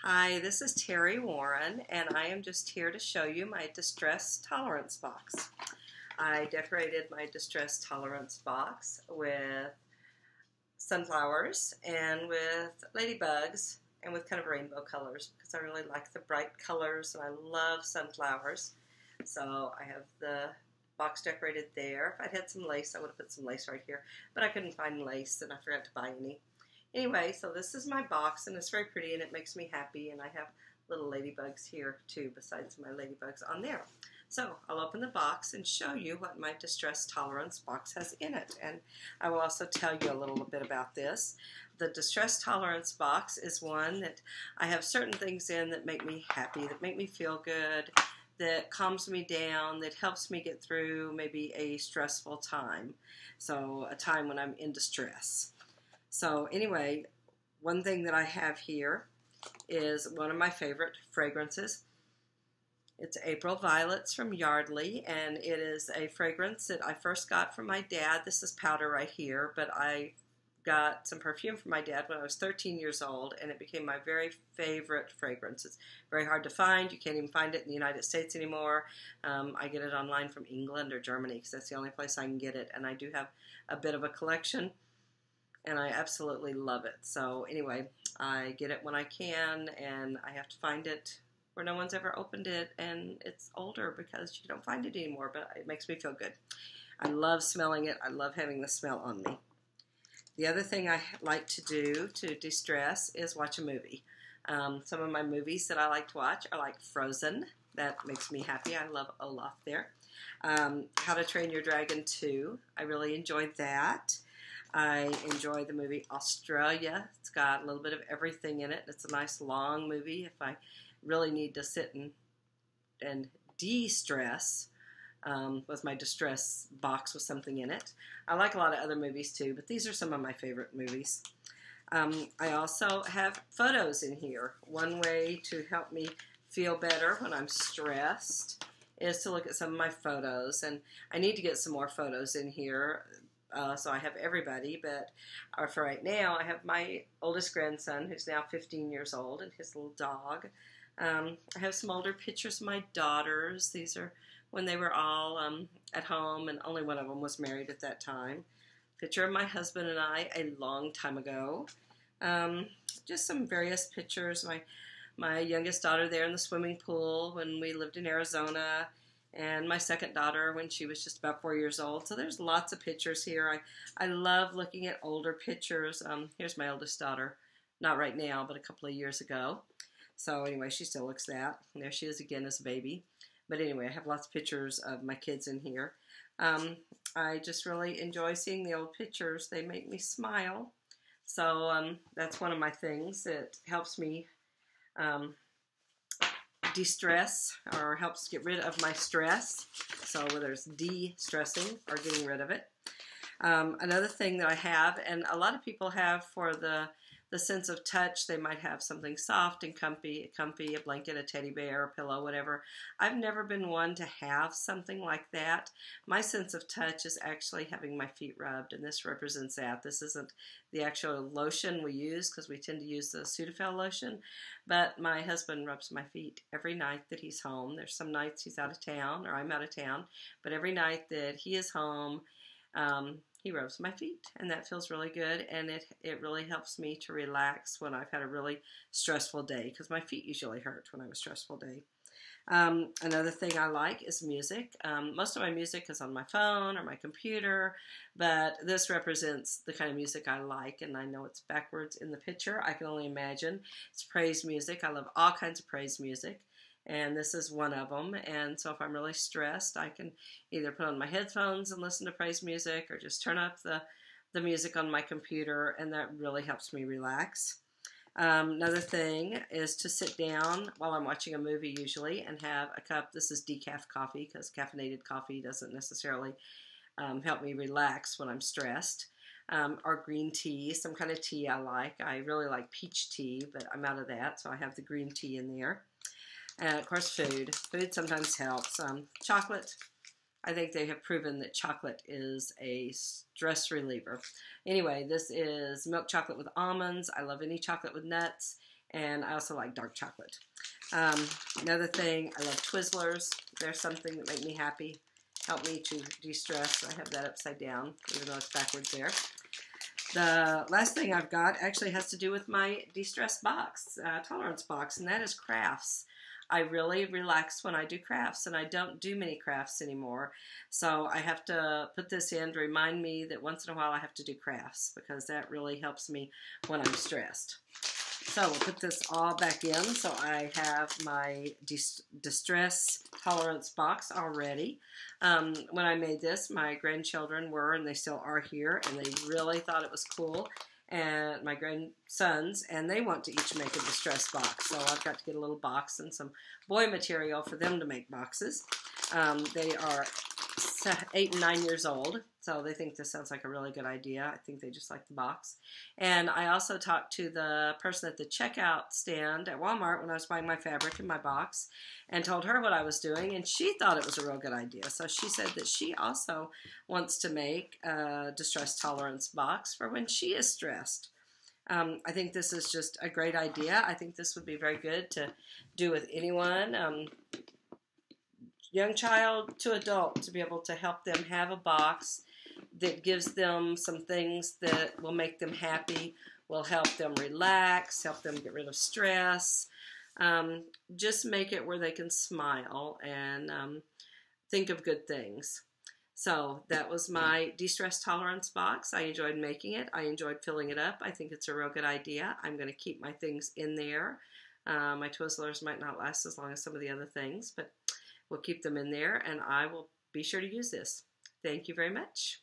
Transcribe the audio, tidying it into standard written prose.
Hi, this is Terry Warren, and I am just here to show you my distress tolerance box. I decorated my distress tolerance box with sunflowers and with ladybugs and with kind of rainbow colors because I really like the bright colors and I love sunflowers. So I have the box decorated there. If I'd had some lace, I would have put some lace right here, but I couldn't find lace and I forgot to buy any. Anyway, so this is my box, and it's very pretty, and it makes me happy, and I have little ladybugs here, too, besides my ladybugs on there. So I'll open the box and show you what my distress tolerance box has in it, and I will also tell you a little bit about this. The distress tolerance box is one that I have certain things in that make me happy, that make me feel good, that calms me down, that helps me get through maybe a stressful time, so a time when I'm in distress. So anyway, one thing that I have here is one of my favorite fragrances. It's April Violets from Yardley, and it is a fragrance that I first got from my dad. This is powder right here, but I got some perfume from my dad when I was 13 years old, and it became my very favorite fragrance. It's very hard to find. You can't even find it in the United States anymore. I get it online from England or Germany because that's the only place I can get it, and I do have a bit of a collection. And I absolutely love it. So anyway, I get it when I can, and I have to find it where no one's ever opened it, and it's older because you don't find it anymore, but it makes me feel good. I love smelling it. I love having the smell on me. The other thing I like to do to de-stress is watch a movie. Some of my movies that I like to watch are like Frozen. That makes me happy. I love Olaf there. How to Train Your Dragon 2. I really enjoyed that. I enjoy the movie Australia. It's got a little bit of everything in it. It's a nice long movie if I really need to sit and de-stress with my distress box with something in it. I like a lot of other movies too, but these are some of my favorite movies. I also have photos in here. One way to help me feel better when I'm stressed is to look at some of my photos, and I need to get some more photos in here. So I have everybody, but for right now, I have my oldest grandson, who's now 15 years old, and his little dog. I have some older pictures of my daughters. These are when they were all at home, and only one of them was married at that time. Picture of my husband and I a long time ago. Just some various pictures. My youngest daughter there in the swimming pool when we lived in Arizona, and my second daughter when she was just about 4 years old. So there's lots of pictures here. I love looking at older pictures. Here's my oldest daughter. Not right now, but a couple of years ago. So anyway, she still looks that. And there she is again as a baby. But anyway, I have lots of pictures of my kids in here. I just really enjoy seeing the old pictures. They make me smile. So that's one of my things that helps me de-stress or helps get rid of my stress. So whether it's de-stressing or getting rid of it. Another thing that I have, and a lot of people have for the sense of touch, they might have something soft and comfy, a blanket, a teddy bear, a pillow, whatever. I've never been one to have something like that. My sense of touch is actually having my feet rubbed, and this represents that. This isn't the actual lotion we use because we tend to use the Sudafed lotion, but my husband rubs my feet every night that he's home. There's some nights he's out of town or I'm out of town, but every night that he is home, he rubs my feet, and that feels really good, and it really helps me to relax when I've had a really stressful day, because my feet usually hurt when I have a stressful day. Another thing I like is music. Most of my music is on my phone or my computer, but this represents the kind of music I like, and I know it's backwards in the picture. I can only imagine. It's praise music. I love all kinds of praise music. And this is one of them. And so if I'm really stressed, I can either put on my headphones and listen to praise music or just turn up the music on my computer, and that really helps me relax. Another thing is to sit down while I'm watching a movie usually and have a cup. This is decaf coffee because caffeinated coffee doesn't necessarily help me relax when I'm stressed. Or green tea, some kind of tea I like. I really like peach tea, but I'm out of that, so I have the green tea in there. And of course, food. Food sometimes helps. Chocolate. I think they have proven that chocolate is a stress reliever. Anyway, this is milk chocolate with almonds. I love any chocolate with nuts. and I also like dark chocolate. Another thing, I love Twizzlers. They're something that make me happy, help me to de-stress. I have that upside down, even though it's backwards there. The last thing I've got actually has to do with my de-stress box, tolerance box, and that is crafts. I really relax when I do crafts, and I don't do many crafts anymore. So I have to put this in to remind me that once in a while I have to do crafts, because that really helps me when I'm stressed. So we'll put this all back in. So I have my distress tolerance box already. When I made this, my grandchildren were, and they still are here, and they really thought it was cool. And my grandsons, and they want to each make a distress box. So I've got to get a little box and some boy material for them to make boxes. They are 8 and 9 years old, so they think this sounds like a really good idea. I think they just like the box. And I also talked to the person at the checkout stand at Walmart when I was buying my fabric in my box, and told her what I was doing, and she thought it was a real good idea. So she said that she also wants to make a distress tolerance box for when she is stressed. I think this is just a great idea. I think this would be very good to do with anyone, young child to adult, to be able to help them have a box that gives them some things that will make them happy, will help them relax, help them get rid of stress. Just make it where they can smile and think of good things. So that was my de-stress tolerance box. I enjoyed making it. I enjoyed filling it up. I think it's a real good idea. I'm going to keep my things in there. My Twizzlers might not last as long as some of the other things, but we'll keep them in there, and I will be sure to use this. Thank you very much.